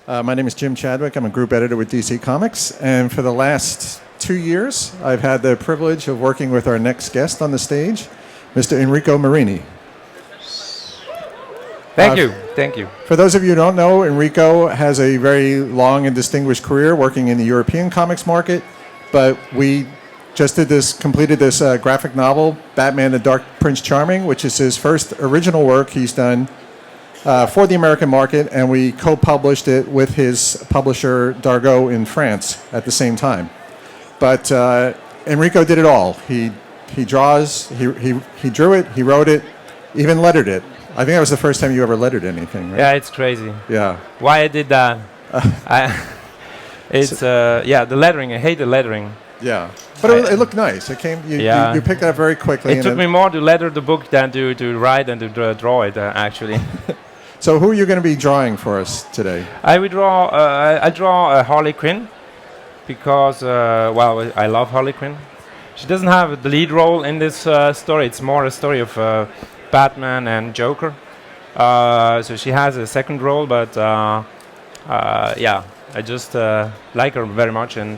My name is Jim Chadwick. I'm a group editor with DC Comics, and for the last 2 years, I've had the privilege of working with our next guest on the stage, Mr. Enrico Marini. Thank you. For those of you who don't know, Enrico has a very long and distinguished career working in the European comics market, but we just completed this graphic novel, Batman the Dark Prince Charming, which is his first original work he's done for the American market, and we co-published it with his publisher Dargaud in France at the same time. But Enrico did it all. He draws, he drew it, he wrote it, even lettered it. I think that was the first time you ever lettered anything, right? Yeah, it's crazy. Yeah. Why I did that? The lettering. I hate the lettering. Yeah, but it looked nice. It came. You picked it up very quickly. It took me more to letter the book than to write and to draw it. Actually. So who are you going to be drawing for us today? I draw Harley Quinn because I love Harley Quinn. She doesn't have the lead role in this story. It's more a story of Batman and Joker. So she has a second role, but I just like her very much, and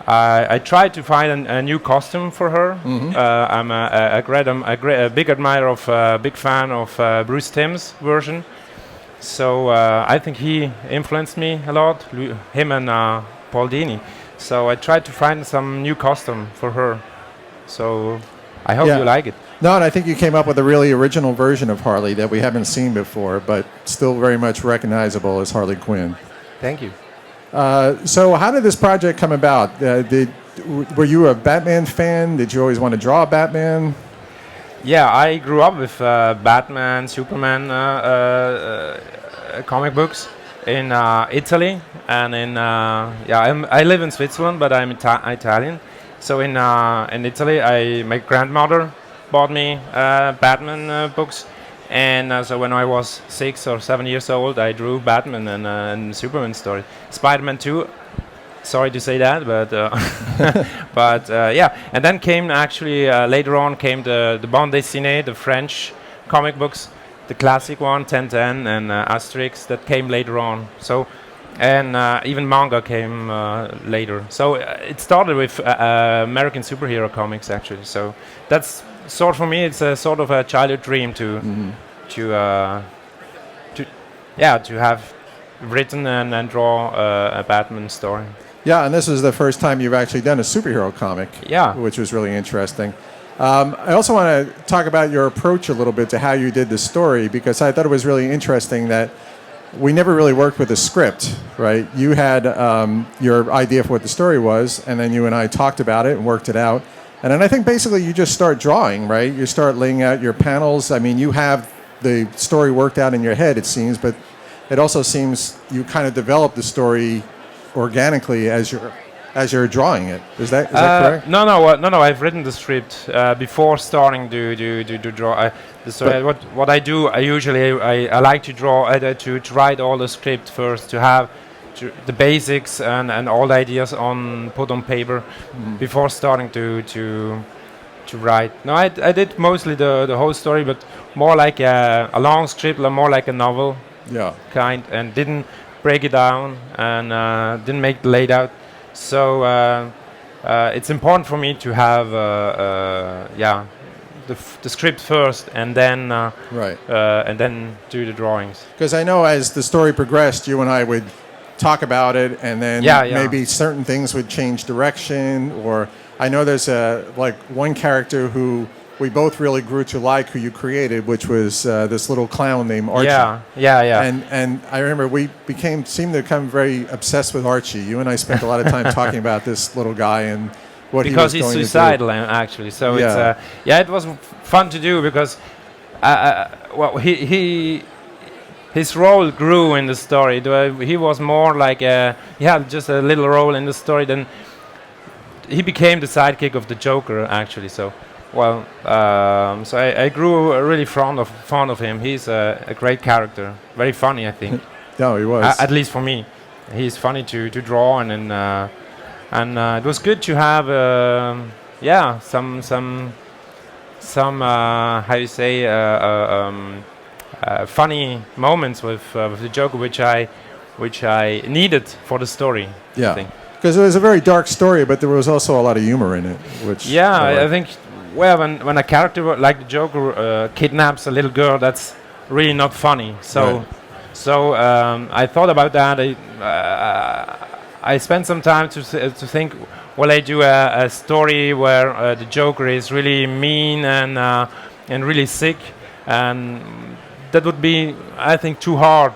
I tried to find a new costume for her. Mm-hmm. I'm a big admirer of, big fan of Bruce Timm's version. So I think he influenced me a lot, him and Paul Dini. So I tried to find some new costume for her. So I hope you like it. No, and I think you came up with a really original version of Harley that we haven't seen before, but still very much recognizable as Harley Quinn. Thank you. So how did this project come about? Were you a Batman fan? Did you always want to draw Batman? Yeah, I grew up with Batman, Superman comic books in Italy, and I live in Switzerland, but I'm Italian. So in Italy, my grandmother bought me Batman books, and so when I was 6 or 7 years old, I drew Batman and Superman story. Spider-Man 2, sorry to say that, but and then came actually later on came the bande dessinée, the French comic books, the classic one, 1010 and Asterix, that came later on. So. And even manga came later. So it started with American superhero comics, actually. So that's for me, it's a sort of a childhood dream to have written and draw a Batman story. Yeah, and this is the first time you've actually done a superhero comic. Yeah, which was really interesting. I also want to talk about your approach a little bit to how you did the story, because I thought it was really interesting that we never really worked with a script, right? You had your idea for what the story was, and then you and I talked about it and worked it out. And then I think basically you just start drawing, right? You start laying out your panels. I mean, you have the story worked out in your head, it seems, but it also seems you kind of develop the story organically as you're drawing it. Is that correct? No. I've written the script before starting to draw the story. What I do, I like to draw to write all the script first, to have the basics and all the ideas put on paper before starting to write. No, I did mostly the whole story, but more like a long script, more like a novel kind, and didn't break it down and didn't make the layout. So it's important for me to have the script first, and then and then do the drawings. Because I know as the story progressed, you and I would talk about it, and then maybe certain things would change direction. Or I know there's one character who we both really grew to like, who you created, which was this little clown named Archie. Yeah. And I remember we seemed to become very obsessed with Archie. You and I spent a lot of time talking about this little guy and what he was going to do. Because he's suicidal, actually. So it was fun to do, because his role grew in the story. He was more like he had just a little role in the story. Then he became the sidekick of the Joker, actually. So. So I grew really fond of him. He's a great character, very funny, I think. No, he was. At least for me, he's funny to draw, and it was good to have some how you say funny moments with the Joker, which I needed for the story. I Yeah. think. Because it was a very dark story, but there was also a lot of humor in it, which Yeah, I I liked. think when a character like the Joker kidnaps a little girl, that's really not funny. So, Right. I thought about that. I spent some time to think. Will I do a story where the Joker is really mean and really sick, and that would be, I think, too hard.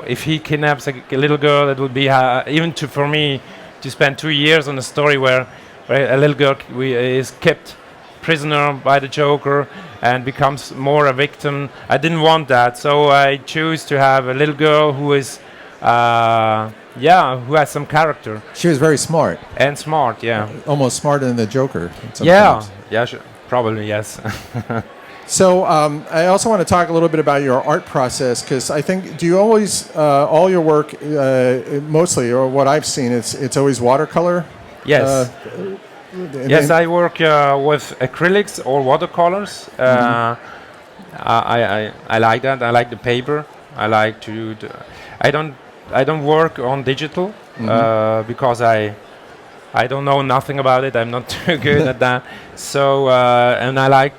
If he kidnaps a little girl, it would be even for me to spend 2 years on a story where a little girl is kept prisoner by the Joker and becomes more a victim. I didn't want that, so I choose to have a little girl who is, who has some character She was very smart, and smart. Yeah, almost smarter than the Joker. yeah, sometimes. yeah, probably yes. So I also want to talk a little bit about your art process, because I think, do you always all your work mostly, or what I've seen, it's always watercolor? Yes. And Yes, then- I work with acrylics or watercolors. I like that. I like the paper. I like to. I don't work on digital because I don't know nothing about it. I'm not too good at that. So and I like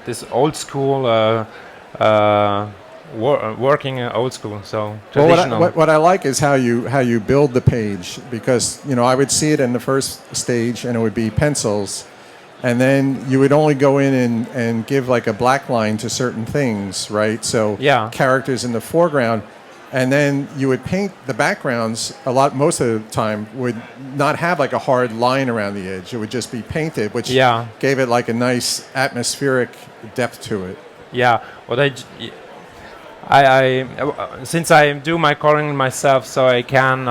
this old school working old school. So Well, traditional. what I like is how you build the page, because I would see it in the first stage and it would be pencils, and then you would only go in and give like a black line to certain things, right? So Yeah. characters in the foreground, and then you would paint the backgrounds most of the time would not have like a hard line around the edge. It would just be painted, which Yeah. gave it like a nice atmospheric depth to it. Yeah, what since I do my coloring myself, so I can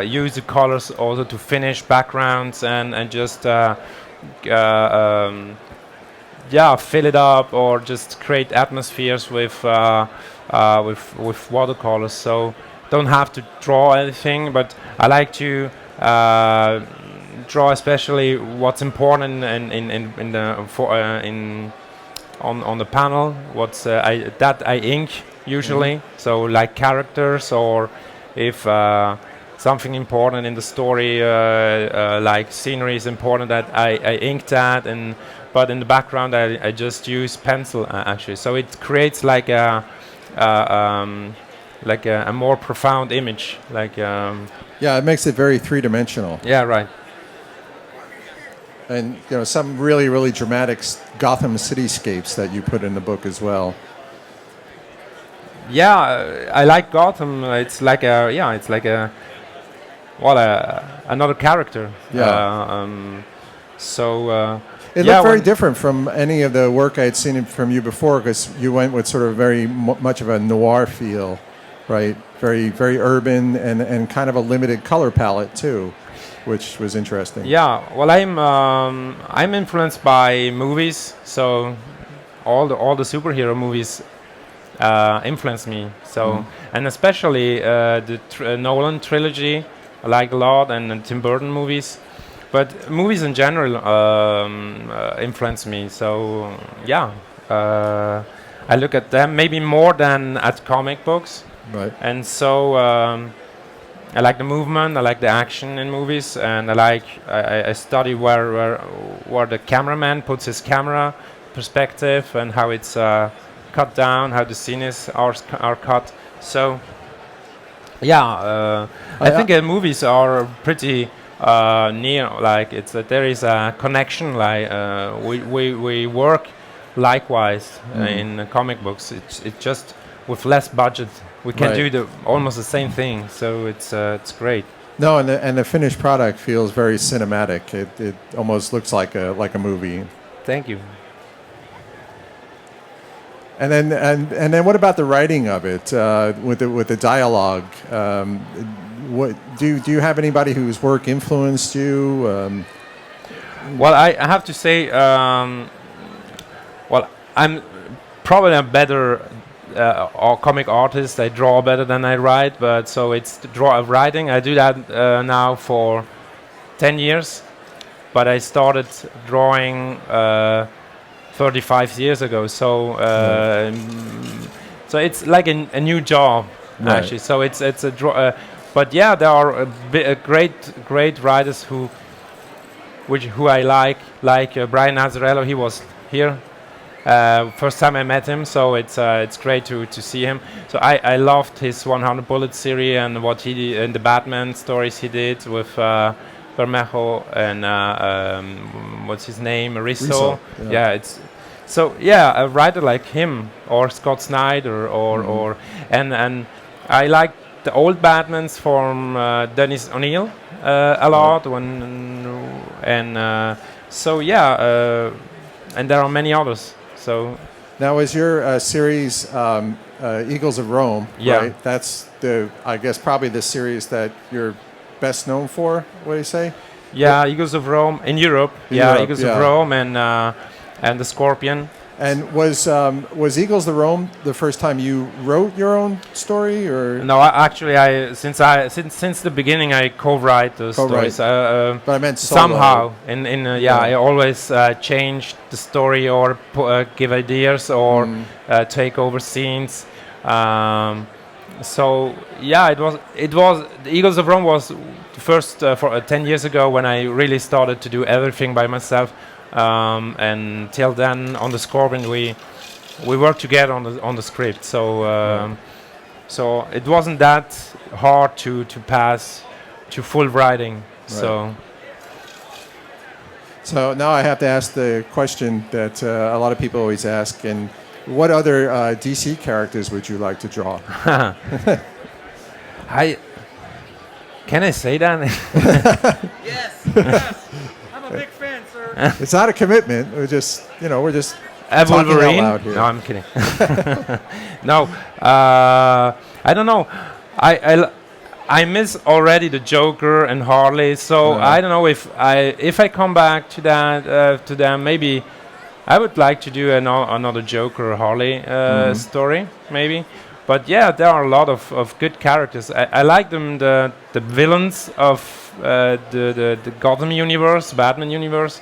use the colors also to finish backgrounds and just fill it up or just create atmospheres with watercolors. So don't have to draw anything, but I like to draw especially what's important on the panel. What's I ink usually. So like characters, or if something important in the story, like scenery is important, that I ink that. But in the background I just use pencil actually. So it creates like a more profound image. Yeah, it makes it very three-dimensional. Yeah, right. And some really, really dramatic Gotham cityscapes that you put in the book as well. Yeah, I like Gotham. It's like another character. Yeah. It yeah, looked very different from any of the work I had seen from you before, because you went with sort of very much of a noir feel, right? Very, very urban and kind of a limited color palette too, which was interesting. Yeah, well, I'm influenced by movies, so all the superhero movies influence me. So and especially the Nolan trilogy I like a lot, and the Tim Burton movies. But movies in general influence me. So I look at them maybe more than at comic books. Right. And so I like the movement, I like the action in movies, and I study where the cameraman puts his camera perspective and how it's cut down, how the scenes are cut. So I think movies are pretty near. Like there is a connection. Like we work likewise in comic books. It's just with less budget. We can do almost the same thing, so it's great. No, and the finished product feels very cinematic. It almost looks like a movie. Thank you. And then what about the writing of it with the dialogue? What do you have anybody whose work influenced you? Well, I have to say, I'm probably a better comic artist. I draw better than I write, but so it's writing. I do that now for 10 years, but I started drawing 35 years ago. So so it's like a new job actually. So it's a but yeah, there are great writers who I like Brian Azzarello. He was here first time I met him, so it's great to see him. So I loved his 100 Bullets series and what he did and the Batman stories he did with Bermejo and what's his name, Risso. Yeah, it's so yeah, a writer like him or Scott Snyder or and I like the old Batmans from Dennis O'Neil a lot so yeah, and there are many others. So now, is your series Eagles of Rome? Yeah. Right? That's I guess probably the series that you're best known for. What do you say? Yeah, Eagles of Rome in Europe. Eagles of Rome and the Scorpion. And was Eagles of Rome the first time you wrote your own story, or no? Actually, since the beginning I co-write the stories. But I meant solo. Somehow. I always change the story or give ideas or take over scenes. So yeah, it was the Eagles of Rome was the first for 10 years ago when I really started to do everything by myself. And till then, on the Scorpion, we worked together on the script. So so it wasn't that hard to pass to full writing. Right. So now I have to ask the question that a lot of people always ask: and what other DC characters would you like to draw? Can I say that? Yes. I'm a big fan, sir. It's not a commitment. We're just talking Wolverine? out loud here. No, I'm kidding. No, I don't know. I miss already the Joker and Harley, so I don't know if I come back to that to them. Maybe I would like to do another Joker or Harley story, maybe. But yeah, there are a lot of good characters. I like them, the villains of the Gotham universe, Batman universe.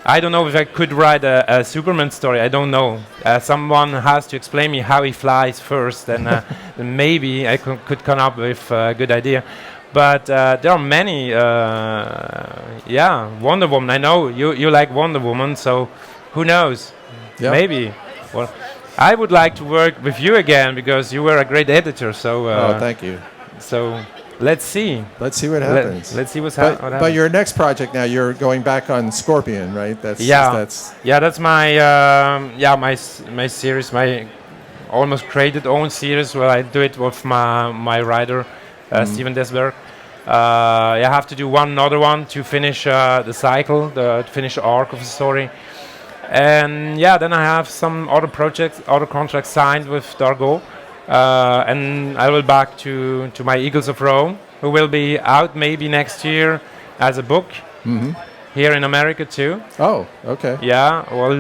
I don't know if I could write a Superman story. I don't know. Someone has to explain me how he flies first, and then maybe I could come up with a good idea. But there are many. Wonder Woman. I know you like Wonder Woman, so who knows? Yeah. Maybe. Well, I would like to work with you again because you were a great editor. So. Thank you. So. Let's see. Let's see what happens. Let's see what happens. But your next project now, you're going back on Scorpion, right? That's my series, my almost created own series where I do it with my writer, Steven Desberg. I have to do another one to finish the cycle, to finish the arc of the story. And then I have some other projects, other contracts signed with Dargaud. And I will back to my Eagles of Rome, who will be out maybe next year as a book here in America too. Oh, okay. Yeah, we're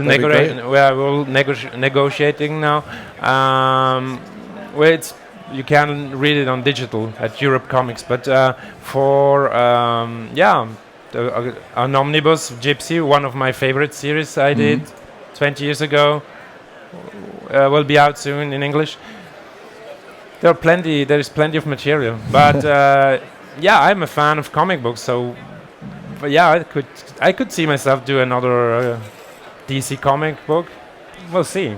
negotiating now. You can read it on digital at Europe Comics, but for an omnibus Gypsy, one of my favorite series I did 20 years ago, will be out soon in English. There is plenty of material, but I'm a fan of comic books, so I could see myself do another DC comic book. We'll see.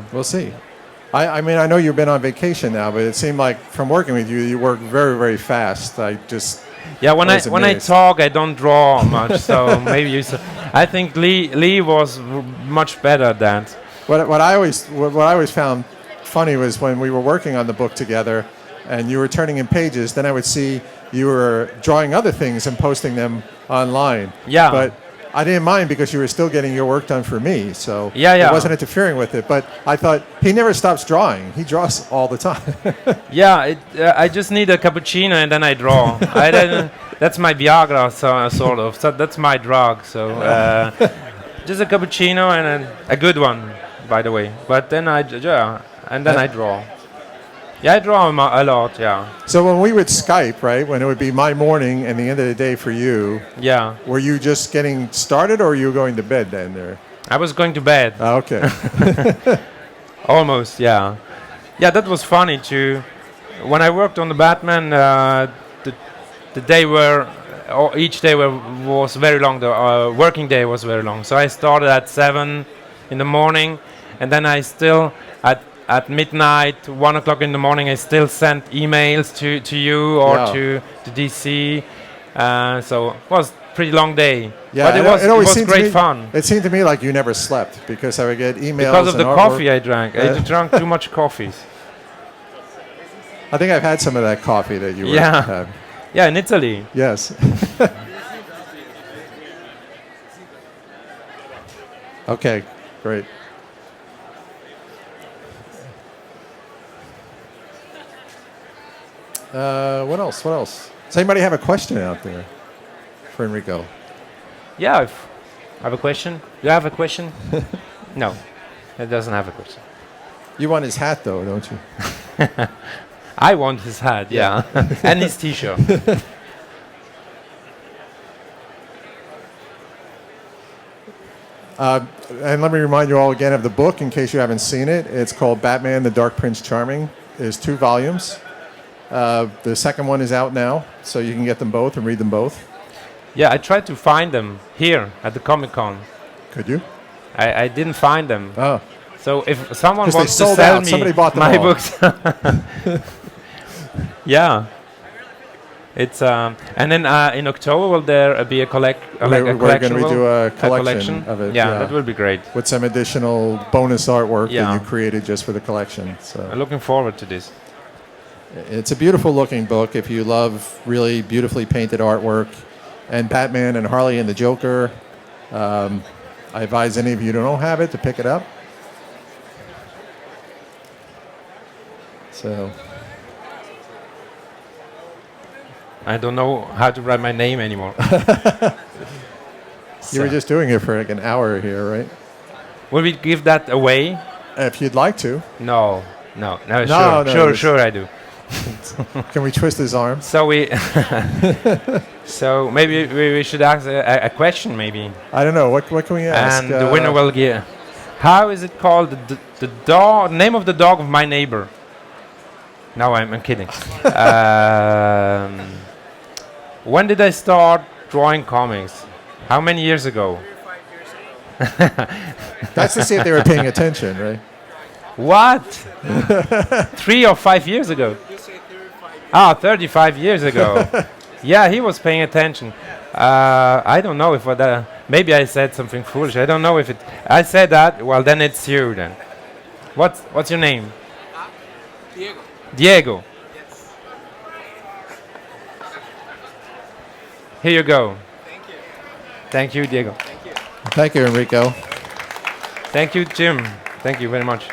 I mean, I know you've been on vacation now, but it seemed like from working with you, you work very, very fast. When I talk, I don't draw much, so maybe I think Lee was much better at that. What I always found funny was when we were working on the book together and you were turning in pages, then I would see you were drawing other things and posting them online. Yeah. But I didn't mind because you were still getting your work done for me, so it wasn't interfering with it. But I thought, he never stops drawing. He draws all the time. I just need a cappuccino and then I draw. That's my Viagra, sort of. So that's my drug. So just a cappuccino and a good one, by the way. But then I draw. Yeah, I draw a lot, yeah. So when we would Skype, right, when it would be my morning and the end of the day for you, were you just getting started or were you going to bed then? Or? I was going to bed. Okay. Almost, yeah. Yeah, that was funny too. When I worked on the Batman, the day each day was very long. The working day was very long. So I started at 7 in the morning, and then I still at midnight, 1 o'clock in the morning, I still sent emails to you or to DC. So it was pretty long day. Yeah, but it was great fun. It seemed to me like you never slept because I would get emails Because of and the artwork. coffee I drank. I drank too much coffee. I think I've had some of that coffee that you were Yeah. Yeah, in Italy. Yes. Okay, great. What else? What else? Does anybody have a question out there for Enrico? Yeah, I have a question. Do you have a question? No, it doesn't have a question. You want his hat, though, don't you? I want his hat, yeah. And his T-shirt. And let me remind you all again of the book in case you haven't seen it. It's called Batman, the Dark Prince Charming. It's 2 volumes. The second one is out now, so you can get them both and read them both. Yeah, I tried to find them here at the Comic-Con. Could you? I didn't find them. Oh. So if someone 'Cause wants they to sold sell out. me Somebody bought them my all. books, yeah. It's and then in October will there be a collection? We're going to do a collection of it. Yeah, that would be great. With some additional bonus artwork that Yeah. you created just for the collection. So I'm looking forward to this. it's a beautiful looking book if you love really beautifully painted artwork and Batman and Harley and the Joker. I advise any of you who don't have it to pick it up. So I don't know how to write my name anymore. you were just doing it for like an hour here, right? Will we give that away? If you'd like to. No, No, sure I do. Can we twist his arm? So so maybe we should ask a question, maybe. I don't know. What can we ask? And the winner will get. How is it called? The dog name of the dog of my neighbor. No, I'm kidding. When did I start drawing comics? How many years ago? 5 years ago. That's to see if they were paying attention, right? What? 3 or 5 years ago? You say 35 years. 35 years ago. Yeah, he was paying attention. I don't know if maybe I said something foolish. I don't know if I said that. Well, then it's you then. What's your name? Diego. Diego. Yes. Here you go. Thank you. Thank you, Diego. Thank you. Thank you, Enrico. Thank you, Jim. Thank you very much.